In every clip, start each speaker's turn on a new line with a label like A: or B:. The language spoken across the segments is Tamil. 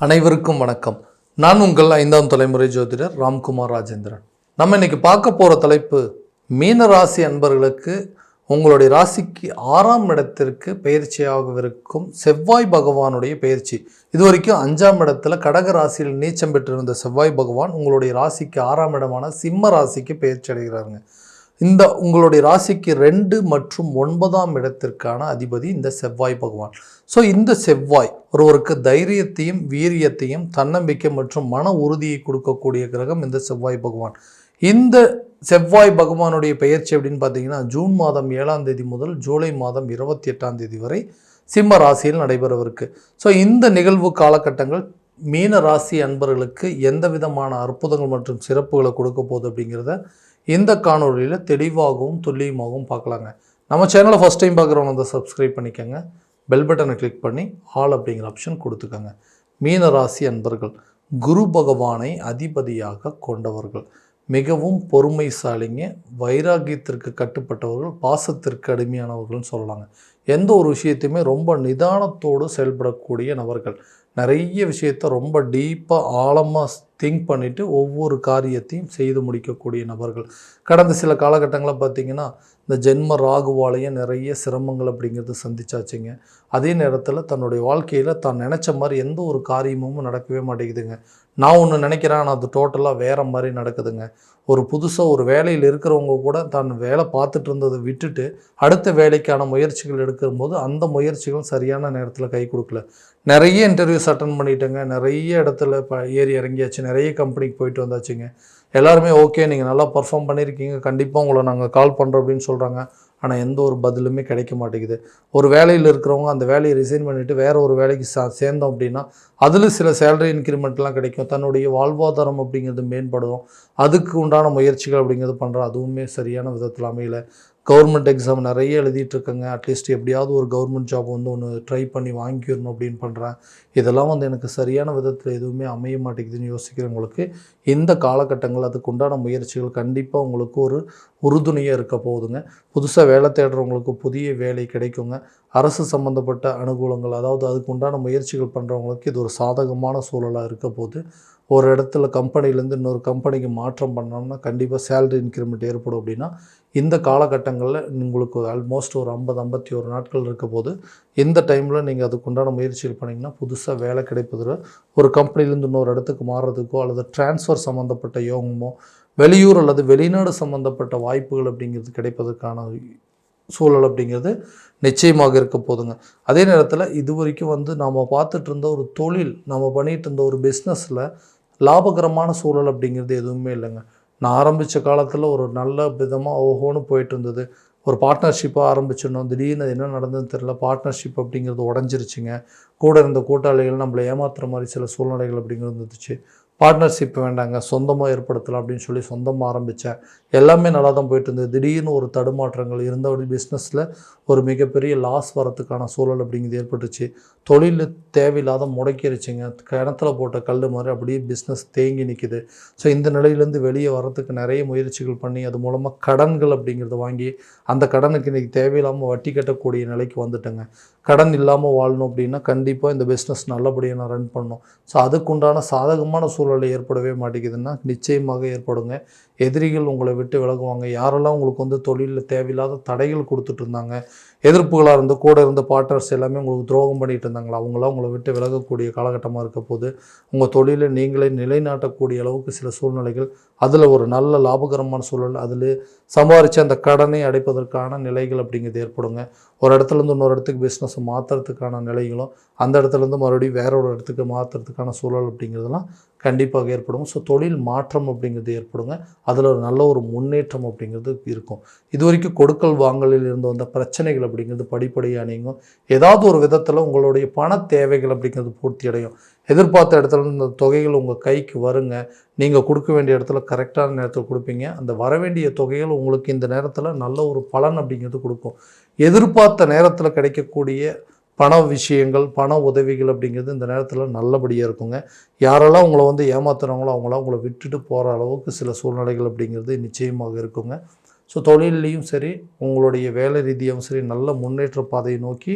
A: அனைவருக்கும் வணக்கம். நான் உங்கள் 5ஆம் தலைமுறை ஜோதிடர் ராம்குமார் ராஜேந்திரன். நம்ம இன்னைக்கு பார்க்க போகிற தலைப்பு, மீன ராசி அன்பர்களுக்கு உங்களுடைய ராசிக்கு 6ஆம் இடத்திற்கு பயிற்சியாகவிருக்கும் செவ்வாய் பகவானுடைய பயிற்சி. இதுவரைக்கும் 5ஆம் இடத்துல கடக ராசியில் நீச்சம் பெற்றிருந்த செவ்வாய் பகவான் உங்களுடைய ராசிக்கு 6ஆம் இடமான சிம்ம ராசிக்கு பயிற்சி அடைகிறாருங்க. இந்த உங்களுடைய ராசிக்கு 2 மற்றும் 9ஆம் இடத்திற்கான அதிபதி இந்த செவ்வாய் பகவான். ஸோ இந்த செவ்வாய் ஒருவருக்கு தைரியத்தையும் வீரியத்தையும் தன்னம்பிக்கை மற்றும் மன உறுதியை கொடுக்கக்கூடிய கிரகம் இந்த செவ்வாய் பகவான். இந்த செவ்வாய் பகவானுடைய பெயர்ச்சி அப்படின்னு பார்த்தீங்கன்னா ஜூன் மாதம் 7ஆம் தேதி முதல் ஜூலை மாதம் 28ஆம் தேதி வரை சிம்ம ராசியில் நடைபெறவிருக்கு. ஸோ இந்த நிகழ்வு காலகட்டங்கள் மீன ராசி அன்பர்களுக்கு எந்த விதமான அற்புதங்கள் மற்றும் சிறப்புகளை கொடுக்க போகுது அப்படிங்கிறத இந்த காணொலியில் தெளிவாகவும் துல்லியமாகவும் பார்க்கலாங்க. நம்ம சேனலை ஃபஸ்ட் டைம் பார்க்குறவங்க வந்து சப்ஸ்கிரைப் பண்ணிக்கோங்க, பெல் பட்டனை கிளிக் பண்ணி ஆல் அப்படிங்கிற ஆப்ஷன் கொடுத்துக்கோங்க. மீன ராசி அன்பர்கள் குரு பகவானை அதிபதியாக கொண்டவர்கள், மிகவும் பொறுமைசாலிங்க, வைராகியத்திற்கு கட்டுப்பட்டவர்கள், பாசத்திற்கு அடிமையானவர்கள்னு சொல்லலாங்க. எந்த ஒரு விஷயத்தையுமே ரொம்ப நிதானத்தோடு செயல்படக்கூடிய நபர்கள், நிறைய விஷயத்த ரொம்ப டீப்பாக ஆழமாக திங்க் பண்ணிவிட்டு ஒவ்வொரு காரியத்தையும் செய்து முடிக்கக்கூடிய நபர்கள். கடந்த சில காலகட்டங்களில் பார்த்திங்கன்னா இந்த ஜென்ம ராகுவாலையும் நிறைய சிரமங்கள் அப்படிங்கிறது சந்திச்சாச்சுங்க. அதே நேரத்தில் தன்னுடைய வாழ்க்கையில் தான் நினச்ச மாதிரி எந்த ஒரு காரியமும் நடக்கவே மாட்டேங்குதுங்க. நான் ஒன்று நினைக்கிறேன், ஆனால் அது டோட்டலாக வேறு மாதிரி நடக்குதுங்க. ஒரு புதுசாக ஒரு வேலையில் இருக்கிறவங்க கூட தான் வேலை பார்த்துட்டு இருந்ததை விட்டுட்டு அடுத்த வேலைக்கான முயற்சிகள் எடுக்கும்போது அந்த முயற்சிகள் சரியான நேரத்தில் கை கொடுக்கல. நிறைய இன்டர்வியூஸ் அட்டன் பண்ணிட்டேங்க, நிறைய இடத்துல ஏறி இறங்கியாச்சு, நிறைய கம்பெனிக்கு போயிட்டு வந்தாச்சுங்க. எல்லாருமே ஓகே, நீங்கள் நல்லா பர்ஃபார்ம் பண்ணியிருக்கீங்க, கண்டிப்பாக உங்களை நாங்கள் கால் பண்ணுறோம் அப்படின்னு சொல்கிறாங்க. ஆனால் எந்த ஒரு பதிலுமே கிடைக்க மாட்டேங்குது. ஒரு வேலையில் இருக்கிறவங்க அந்த வேலையை ரிசைன் பண்ணிவிட்டு வேறு ஒரு வேலைக்கு சேர்ந்தோம் அப்படின்னா அதில் சில சேலரி இன்க்ரிமெண்ட்லாம் கிடைக்கும், தன்னுடைய வாழ்வாதாரம் அப்படிங்கிறது மேம்படும், அதுக்கு உண்டான முயற்சிகள் அப்படிங்கிறது பண்ணுறோம், அதுவுமே சரியான விதத்தில் அமையலை. கவர்மெண்ட் எக்ஸாம் நிறைய எழுதிட்டுருக்கேங்க, அட்லீஸ்ட் எப்படியாவது ஒரு கவர்மெண்ட் ஜாப் வந்து ஒன்று ட்ரை பண்ணி வாங்கிடணும் அப்படின்னு பண்ணுறேன். இதெல்லாம் வந்து எனக்கு சரியான விதத்தில் எதுவுமே அமைய மாட்டேங்குதுன்னு யோசிக்கிறவங்களுக்கு இந்த காலகட்டங்கள் அதுக்கு உண்டான முயற்சிகள் கண்டிப்பாக உங்களுக்கு ஒரு உறுதுணையாக இருக்க போகுதுங்க. புதுசாக வேலை தேடுறவங்களுக்கு புதிய வேலை கிடைக்குங்க. அரசு சம்மந்தப்பட்ட அனுகூலங்கள், அதாவது அதுக்கு உண்டான முயற்சிகள் பண்ணுறவங்களுக்கு இது ஒரு சாதகமான சூழலாக இருக்க போகுது. ஒரு இடத்துல கம்பெனிலேருந்து இன்னொரு கம்பெனிக்கு மாற்றம் பண்ணோம்னா கண்டிப்பாக சேலரி இன்க்ரிமெண்ட் ஏற்படும். அப்படின்னா இந்த காலகட்டங்களில் உங்களுக்கு ஆல்மோஸ்ட் ஒரு 50-51 நாட்கள் இருக்க போது இந்த டைமில் நீங்கள் அதுக்குண்டான முயற்சிகள் பண்ணிங்கன்னா புதுசாக வேலை கிடைப்பதில் ஒரு கம்பெனிலேருந்து இன்னொரு இடத்துக்கு மாறுறதுக்கோ அல்லது டிரான்ஸ்ஃபர் சம்மந்தப்பட்ட யோகமோ, வெளியூர் அல்லது வெளிநாடு சம்மந்தப்பட்ட வாய்ப்புகள் அப்படிங்கிறது கிடைப்பதற்கான சூழல் அப்படிங்கிறது நிச்சயமாக இருக்க போதுங்க. அதே நேரத்தில் இது வரைக்கும் வந்து நாம் பார்த்துட்டு இருந்த ஒரு தொழில், நம்ம பண்ணிகிட்டு இருந்த ஒரு பிஸ்னஸில் லாபகரமான சூழல் அப்படிங்கிறது எதுவுமே இல்லைங்க. நான் ஆரம்பித்த காலத்தில் ஒரு நல்ல விதமாக ஓஹோன்னு போயிட்டு இருந்தது. ஒரு பார்ட்னர்ஷிப்பாக ஆரம்பிச்சிடணும், திடீர்னு என்ன நடந்ததுன்னு தெரியல, பார்ட்னர்ஷிப் அப்படிங்கிறது உடஞ்சிருச்சுங்க. கூட இருந்த கூட்டாளிகள் நம்மளை ஏமாத்துகிற மாதிரி சில சூழ்நிலைகள் அப்படிங்கிறது இருந்துச்சு. பார்ட்னர்ஷிப் வேண்டாங்க, சொந்தமாக ஏற்படுத்தலாம் அப்படின்னு சொல்லி சொந்தமாக ஆரம்பித்தேன். எல்லாமே நல்லா தான் போயிட்டு இருந்தது. திடீர்னு ஒரு தடுமாற்றங்கள் இருந்த ஒரு பிஸ்னஸில் ஒரு மிகப்பெரிய லாஸ் வரத்துக்கான சூழல் அப்படிங்கிறது ஏற்பட்டுச்சு. தொழில் தேவையில்லாத முடக்கிருச்சுங்க. கிணத்துல போட்ட கல் மாதிரி அப்படியே பிஸ்னஸ் தேங்கி நிற்கிது. ஸோ இந்த நிலையிலேருந்து வெளியே வரத்துக்கு நிறைய முயற்சிகள் பண்ணி அது மூலமாக கடன்கள் அப்படிங்கிறத வாங்கி அந்த கடனுக்கு இன்றைக்கி தேவையில்லாமல் வட்டி கட்டக்கூடிய நிலைக்கு வந்துட்டேங்க. கடன் இல்லாமல் வாழணும் அப்படின்னா கண்டிப்பாக இந்த பிஸ்னஸ் நல்லபடியாக நான் ரன் பண்ணணும். ஸோ அதுக்குண்டான சாதகமான சூழலை ஏற்படவே மாட்டேங்குதுன்னா நிச்சயமாக ஏற்படுங்க. எதிரிகள் உங்களை விட்டு விலகுவாங்க. யாரெல்லாம் உங்களுக்கு வந்து தொழிலில் தேவையில்லாத தடைகள் கொடுத்துட்டு இருந்தாங்க, எதிர்ப்புகளாக இருந்து கூட இருந்த பார்ட்னர்ஸ் எல்லாமே உங்களுக்கு துரோகம் பண்ணிட்டு இருந்தாங்களா, அவங்களாம் உங்களை விட்டு விலகக்கூடிய காலகட்டமாக இருக்க போது உங்கள் தொழிலை நீங்களே நிலைநாட்டக்கூடிய அளவுக்கு சில சூழ்நிலைகள், அதில் ஒரு நல்ல லாபகரமான சூழல், அதில் சம்பாதிச்சு அந்த கடனை அடைப்பதற்கான நிலைகள் அப்படிங்கிறது ஏற்படுங்க. ஒரு இடத்துலேருந்து இன்னொரு இடத்துக்கு பிஸ்னஸை மாற்றுறதுக்கான நிலைகளும், அந்த இடத்துலேருந்து மறுபடியும் வேற ஒரு இடத்துக்கு மாற்றுறதுக்கான சூழல் அப்படிங்கிறதுலாம் கண்டிப்பாக ஏற்படும். ஸோ தொழில் மாற்றம் அப்படிங்கிறது ஏற்படுங்க. அதில் ஒரு நல்ல ஒரு முன்னேற்றம் அப்படிங்கிறது இருக்கும். இது வரைக்கும் கொடுக்கல் வாங்கலில் இருந்து வந்த பிரச்சனைகள் அப்படிங்கிறது படிப்படியாக நீங்கும். ஏதாவது ஒரு விதத்தில் உங்களுடைய பண தேவைகள் அப்படிங்கிறது பூர்த்தி அடையும். எதிர்பார்த்த இடத்துல இந்த தொகைகள் உங்கள் கைக்கு வருங்க. நீங்கள் கொடுக்க வேண்டிய இடத்துல கரெக்டான நேரத்தில் கொடுப்பீங்க. அந்த வரவேண்டிய தொகைகள் உங்களுக்கு இந்த நேரத்தில் நல்ல ஒரு பலன் அப்படிங்கிறது கொடுக்கும். எதிர்பார்த்த நேரத்தில் கிடைக்கக்கூடிய பண விஷயங்கள், பண உதவிகள் அப்படிங்கிறது இந்த நேரத்தில் நல்லபடியாக இருக்குங்க. யாரெல்லாம் உங்களை வந்து ஏமாத்துறாங்களோ அவங்களாம் உங்களை விட்டுட்டு போகிற அளவுக்கு சில சூழ்நிலைகள் அப்படிங்கிறது நிச்சயமாக இருக்குங்க. ஸோ தொழிலையும் சரி, உங்களுடைய வேலை ரீதியாகவும் சரி, நல்ல முன்னேற்ற பாதையை நோக்கி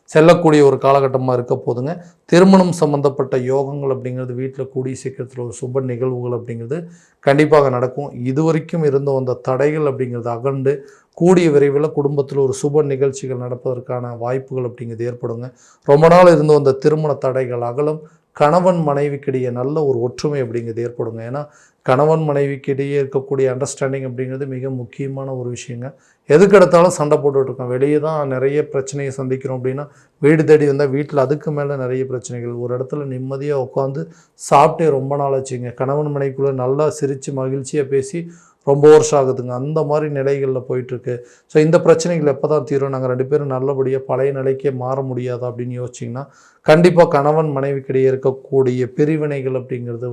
A: செல்லக்கூடிய ஒரு காலகட்டமாக இருக்க போதுங்க. திருமணம் சம்பந்தப்பட்ட யோகங்கள் அப்படிங்கிறது வீட்டில் கூடிய சீக்கிரத்தில் ஒரு சுப நிகழ்வுகள் அப்படிங்கிறது கண்டிப்பாக நடக்கும். இதுவரைக்கும் இருந்த அந்த தடைகள் அப்படிங்கிறது அகண்டு கூடிய விரைவில் குடும்பத்தில் ஒரு சுப நிகழ்ச்சிகள் நடப்பதற்கான வாய்ப்புகள் அப்படிங்கிறது ஏற்படுங்க. ரொம்ப நாள் இருந்த அந்த திருமண தடைகள் அகலும். கணவன் மனைவிக்கிடையே நல்ல ஒரு ஒற்றுமை அப்படிங்கிறது ஏற்படுங்க. ஏன்னா கணவன் மனைவிக்கிடையே இருக்கக்கூடிய அண்டர்ஸ்டாண்டிங் அப்படிங்கிறது மிக முக்கியமான ஒரு விஷயங்க. எதுக்கெடுத்தாலும் சண்டை போட்டுட்ருக்கோம். வெளியே தான் நிறைய பிரச்சனையை சந்திக்கிறோம் அப்படின்னா வீடு தேடி வந்தால் வீட்டில் அதுக்கு மேலே நிறைய பிரச்சனைகள். ஒரு இடத்துல நிம்மதியாக உட்காந்து சாப்பிட்டே ரொம்ப நாள் ஆச்சுங்க. கணவன் மனைவிக்குள்ளே நல்லா சிரித்து மகிழ்ச்சியாக பேசி ரொம்ப வருஷம் ஆகுதுங்க. அந்த மாதிரி நிலைகளில் போயிட்டுருக்கு. ஸோ இந்த பிரச்சனைகள் எப்போ தான் தீரும்? நாங்கள் 2 பேரும் நல்லபடியாக பழைய நிலைக்கே மாற முடியாதா அப்படின்னு யோசிச்சிங்கன்னா கண்டிப்பாக கணவன் மனைவிக்கிடையே இருக்கக்கூடிய பிரிவினைகள் அப்படிங்கிறது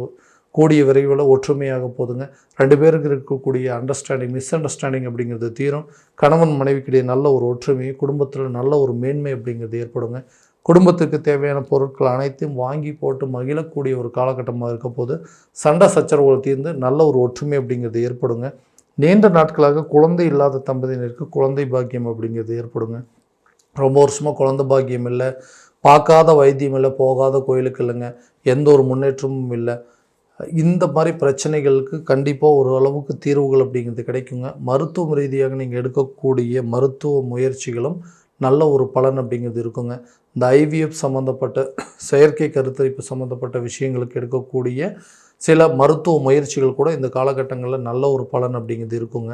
A: கூடிய விரைவில் ஒற்றுமையாக போதுங்க. 2 பேருக்கு இருக்கக்கூடிய மிஸ் அண்டர்ஸ்டாண்டிங் அப்படிங்கிறது தீரும். கணவன் மனைவிக்கிடையே நல்ல ஒரு ஒற்றுமை, குடும்பத்தில் நல்ல ஒரு மேன்மை அப்படிங்கிறது ஏற்படுங்க. குடும்பத்துக்கு தேவையான பொருட்கள் அனைத்தையும் வாங்கி போட்டு மகிழக்கூடிய ஒரு காலகட்டமாக இருக்க போது சண்டை சச்சரவுகள் தீர்ந்து நல்ல ஒரு ஒற்றுமை அப்படிங்கிறது ஏற்படுங்க. நீண்ட நாட்களாக குழந்தை இல்லாத தம்பதியினருக்கு குழந்தை பாக்கியம் அப்படிங்கிறது ஏற்படுங்க. ரொம்ப வருஷமாக குழந்தை பாக்கியம் இல்லை, பார்க்காத வைத்தியம் இல்லை, போகாத கோயிலுக்கு இல்லைங்க, எந்த ஒரு முன்னேற்றமும் இல்லை. இந்த மாதிரி பிரச்சனைகளுக்கு கண்டிப்பாக ஒரு அளவுக்கு தீர்வுகள் அப்படிங்கிறது கிடைக்குங்க. மருத்துவ ரீதியாக நீங்கள் எடுக்கக்கூடிய மருத்துவ முயற்சிகளும் நல்ல ஒரு பலன் அப்படிங்கிறது இருக்குங்க. இந்த ஐவிஎஃப் சம்மந்தப்பட்ட செயற்கை கருத்தரிப்பு சம்மந்தப்பட்ட விஷயங்களுக்கு எடுக்கக்கூடிய சில மருத்துவ முயற்சிகள் கூட இந்த காலகட்டங்களில் நல்ல ஒரு பலன் அப்படிங்கிறது இருக்குங்க.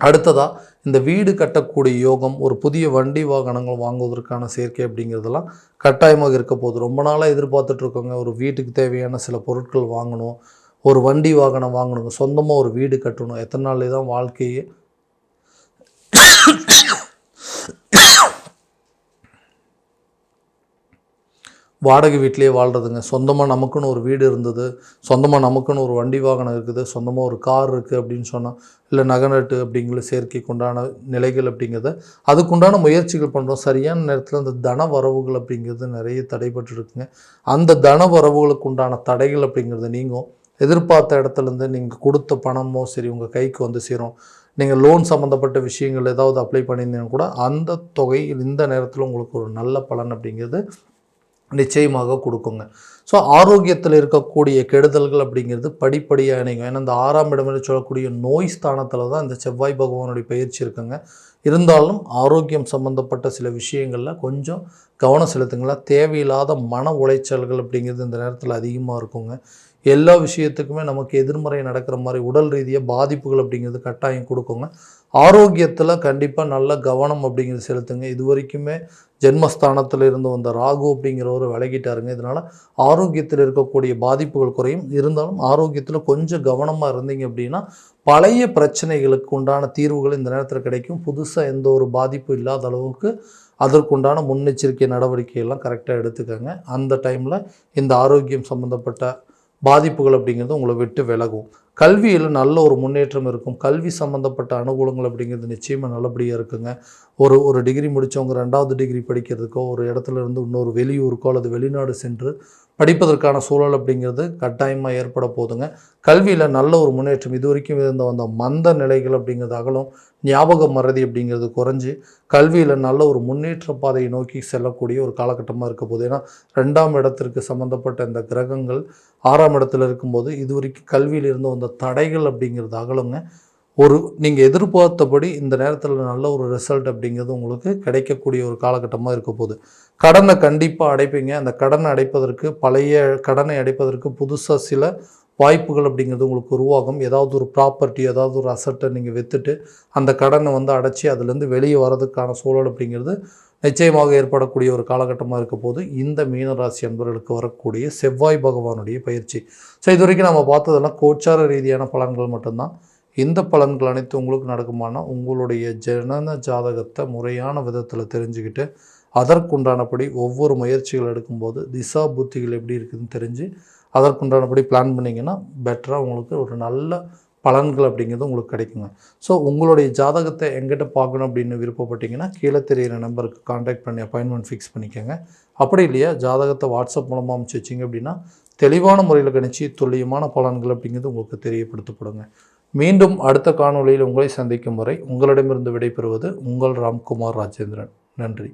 A: அடுத்ததாக இந்த வீடு கட்டக்கூடிய யோகம், ஒரு புதிய வண்டி வாகனங்கள் வாங்குவதற்கான சேர்க்கை அப்படிங்கிறதெல்லாம் கட்டாயமாக இருக்க போகுது. ரொம்ப நாளாக எதிர்பார்த்துட்ருக்கோங்க. ஒரு வீட்டுக்கு தேவையான சில பொருட்கள் வாங்கணும், ஒரு வண்டி வாகனம் வாங்கணுங்க, சொந்தமாக ஒரு வீடு கட்டணும். எத்தனை நாள் தான் வாழ்க்கையே வாடகை வீட்டிலே வாழ்கிறதுங்க. சொந்தமாக நமக்குன்னு ஒரு வீடு இருந்தது, சொந்தமாக நமக்குன்னு ஒரு வண்டி வாகனம் இருக்குது, சொந்தமாக ஒரு கார் இருக்குது அப்படின்னு சொன்னால், இல்லை நகநட்டு அப்படிங்கிற சேர்க்கைக்கு உண்டான நிலைகள் அப்படிங்கிறத அதுக்குண்டான முயற்சிகள் பண்ணுறோம். சரியான நேரத்தில் அந்த தன வரவுகள் அப்படிங்கிறது நிறைய தடைபட்டு இருக்குங்க. அந்த தன வரவுகளுக்கு உண்டான தடைகள் அப்படிங்கிறது நீங்கும். எதிர்பார்த்த இடத்துலேருந்து நீங்கள் கொடுத்த பணமோ சரி உங்கள் கைக்கு வந்து சேரும். நீங்கள் லோன் சம்மந்தப்பட்ட விஷயங்கள் ஏதாவது அப்ளை பண்ணியிருந்தீங்கன்னா கூட அந்த தொகை இந்த நேரத்தில் உங்களுக்கு ஒரு நல்ல பலன் அப்படிங்கிறது நிச்சயமாக கொடுக்குங்க. ஸோ ஆரோக்கியத்தில் இருக்கக்கூடிய கெடுதல்கள் அப்படிங்கிறது படிப்படியாக இணைங்க. ஏன்னா இந்த 6ஆம் இடம் என்று சொல்லக்கூடிய நோய் ஸ்தானத்தில் தான் இந்த செவ்வாய் பகவானுடைய பயிற்சி இருக்குங்க. இருந்தாலும் ஆரோக்கியம் சம்மந்தப்பட்ட சில விஷயங்களில் கொஞ்சம் கவனம் செலுத்துங்களா. தேவையில்லாத மன உளைச்சல்கள் அப்படிங்கிறது இந்த நேரத்தில் அதிகமாக இருக்குங்க. எல்லா விஷயத்துக்குமே நமக்கு எதிர்மறை நடக்கிற மாதிரி உடல் ரீதியாக பாதிப்புகள் அப்படிங்கிறது கட்டாயம் கொடுக்குங்க. ஆரோக்கியத்தில் கண்டிப்பாக நல்ல கவனம் அப்படிங்கிறது செலுத்துங்க. இது வரைக்குமே ஜென்மஸ்தானத்தில் இருந்து வந்த ராகு அப்படிங்கிறவர் விலகிட்டாருங்க. இதனால் ஆரோக்கியத்தில் இருக்கக்கூடிய பாதிப்புகள் குறையும். இருந்தாலும் ஆரோக்கியத்தில் கொஞ்சம் கவனமாக இருந்தீங்க அப்படின்னா பழைய பிரச்சனைகளுக்கு உண்டான தீர்வுகள் இந்த நேரத்தில் கிடைக்கும். புதுசாக எந்த ஒரு பாதிப்பும் இல்லாத அளவுக்கு அதற்குண்டான முன்னெச்சரிக்கை நடவடிக்கையெல்லாம் கரெக்டாக எடுத்துக்கோங்க. அந்த டைமில் இந்த ஆரோக்கியம் சம்மந்தப்பட்ட பாதிப்புகள் அப்படிங்கிறது உங்களை விட்டு விலகும். கல்வியில் நல்ல ஒரு முன்னேற்றம் இருக்கும். கல்வி சம்மந்தப்பட்ட அனுகூலங்கள் அப்படிங்கிறது நிச்சயமாக நல்லபடியாக இருக்குங்க. ஒரு டிகிரி முடித்தவங்க 2வது டிகிரி படிக்கிறதுக்கோ, ஒரு இடத்துல இருந்து இன்னொரு வெளியூருக்கோ அல்லது வெளிநாடு சென்று படிப்பதற்கான சூழல் அப்படிங்கிறது கட்டாயமாக ஏற்பட போதுங்க. கல்வியில் நல்ல ஒரு முன்னேற்றம். இது வரைக்கும் இருந்த வந்த மந்த நிலைகள் அப்படிங்கிறது அகலும். ஞாபக மறதி அப்படிங்கிறது குறைஞ்சி கல்வியில் நல்ல ஒரு முன்னேற்ற பாதையை நோக்கி செல்லக்கூடிய ஒரு காலகட்டமாக இருக்க போகுது. ஏன்னா 2ஆம் இடத்திற்கு சம்மந்தப்பட்ட இந்த கிரகங்கள் 6ஆம் இடத்துல இருக்கும்போது இது வரைக்கும் கல்வியில் இருந்து வந்த தடைகள் அப்படிங்கிறது அகலுங்க. நீங்கள் எதிர்பார்த்தபடி இந்த நேரத்தில் நல்ல ஒரு ரிசல்ட் அப்படிங்கிறது உங்களுக்கு கிடைக்கக்கூடிய ஒரு காலகட்டமாக இருக்க போகுது. கடனை கண்டிப்பாக அடைப்பீங்க. அந்த கடனை அடைப்பதற்கு பழைய கடனை அடைப்பதற்கு புதுசாக சில வாய்ப்புகள் அப்படிங்கிறது உங்களுக்கு உருவாகும். ஏதாவது ஒரு ப்ராப்பர்ட்டி, ஏதாவது ஒரு அசட்டை நீங்கள் விற்றுட்டு அந்த கடனை அடைச்சி அதுலேருந்து வெளியே வரதுக்கான சூழல் அப்படிங்கிறது நிச்சயமாக ஏற்படக்கூடிய ஒரு காலகட்டமாக இருக்க போது இந்த மீனராசி அன்பர்களுக்கு வரக்கூடிய செவ்வாய் பகவானுடைய பயிற்சி. ஸோ இது வரைக்கும் நம்ம பார்த்ததெல்லாம் கோச்சார ரீதியான பலன்கள் மட்டும்தான். இந்த பலன்கள் அனைத்து உங்களுக்கு நடக்குமானா உங்களுடைய ஜனன ஜாதகத்தை முறையான விதத்தில் தெரிஞ்சுக்கிட்டு அதற்குண்டானபடி ஒவ்வொரு முயற்சிகள் எடுக்கும்போது திசா புத்திகள் எப்படி இருக்குதுன்னு தெரிஞ்சு அதற்குண்டானபடி பிளான் பண்ணிங்கன்னா பெட்டராக உங்களுக்கு ஒரு நல்ல பலன்கள் அப்படிங்கிறது உங்களுக்கு கிடைக்குங்க. ஸோ உங்களுடைய ஜாதகத்தை எங்கிட்ட பார்க்கணும் அப்படின்னு விருப்பப்பட்டீங்கன்னா கீழே தெரிகிற நம்பருக்கு கான்டாக்ட் பண்ணி அப்பாயின்மெண்ட் ஃபிக்ஸ் பண்ணிக்கோங்க. அப்படி இல்லையா ஜாதகத்தை வாட்ஸ்அப் மூலமாக அனுப்பிச்சி வச்சிங்க அப்படின்னா தெளிவான முறையில் கணிச்சு துல்லியமான பலன்கள் அப்படிங்கிறது உங்களுக்கு தெரியப்படுத்தப்படுங்க. மீண்டும் அடுத்த காணொளியில் உங்களை சந்திக்கும் வரை உங்களிடமிருந்து விடைபெறுவது உங்கள் ராம்குமார் ராஜேந்திரன். நன்றி.